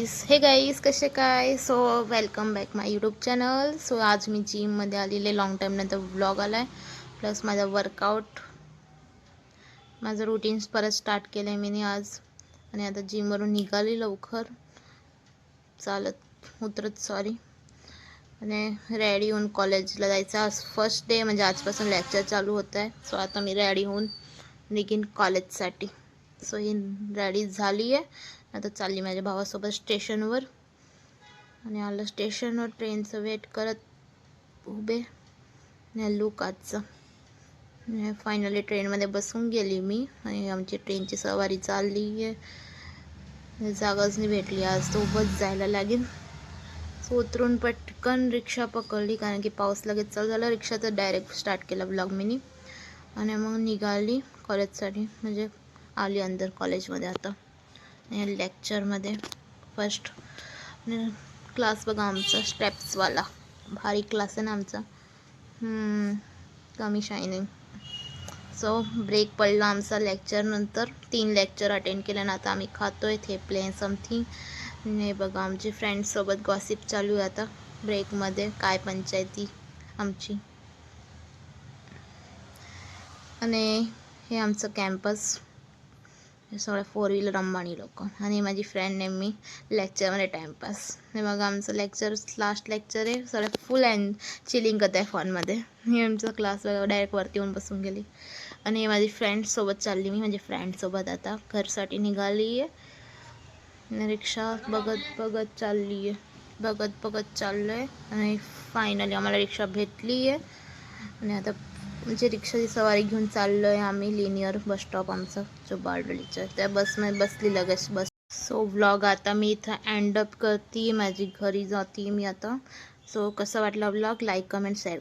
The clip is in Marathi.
गाईज कसे काय. सो वेलकम बॅक माय यूट्यूब चॅनल. सो आज मी जिममध्ये आलेले, लॉंग टाईमनंतर व्लॉग आला आहे. प्लस माझा वर्कआउट, माझं रुटीन्स परत स्टार्ट केलं आहे मी आज. आणि आता जिमवरून निघाली लवकर चालत उतरत आणि रेडी होऊन कॉलेजला जायचं. आज फर्स्ट डे, म्हणजे आजपासून लेक्चर चालू होत आहे. सो आता मी रेडी होऊन निघीन कॉलेजसाठी. सो ही रेडी झाली आहे. आता चालली माझ्या भावासोबत स्टेशनवर. आणि आलं स्टेशनवर, ट्रेनचं वेट करत उभे. लुक आजचं फायनली ट्रेनमध्ये बसून गेली मी. आणि आमची ट्रेनची सवारी चालली आहे. जागाच नाही भेटली आज, तो उभंच जायला लागेल. सो उतरून पटकन रिक्षा पकडली, कारण की पाऊस लगेच चालू झाला. रिक्षाचं डायरेक्ट स्टार्ट केला ब्लॉग मिनी. आणि मग निघाली कॉलेजसाठी, म्हणजे आली अंदर कॉलेजमध्ये. आता लेक्चरमध्ये फर्स्ट क्लास बघा आमचा, स्टेप्सवाला भारी क्लास आहे ना आमचा. कमी शायनिंग. सो ब्रेक पडला आमचा लेक्चर नंतर. 3 लेक्चर अटेंड केले ना. आता आम्ही खातोय थेपले समथिंग. हे बघा आमची फ्रेंड्ससोबत गॉसिप चालू आहे आता ब्रेकमध्ये, काय पंचायती आमची. आणि हे आमचं कॅम्पस, हे सगळं 4 व्हीलर अंबानी लोक. आणि माझी फ्रेंड ने मी लेक्चरमध्ये टाईमपास. हे बघा आमचं लेक्चर, लास्ट लेक्चर आहे. सगळं फुल अँड चिलिंग करत आहे फोनमध्ये. हे आमचा क्लास बघा, डायरेक्ट वरती येऊन बसून गेली. आणि माझी फ्रेंड्ससोबत चालली मी, म्हणजे फ्रेंडसोबत आता घरसाठी निघाली आहे. रिक्षा बघत चालली आहे, बघत चाललो आहे. आणि फायनली आम्हाला रिक्षा भेटली आहे. आणि आता म्हणजे रिक्षाची सवारी घेऊन चाललो आहे आम्ही. लिनियर बस स्टॉप आमचा जो बारडोलीचा, त्या बसमध्ये बसली लगेच बस. सो व्लॉग आता मी इथं एंड अप करते, माझी घरी जाते मी आता. सो कसा वाटला व्लॉग, लाईक कमेंट शेअर.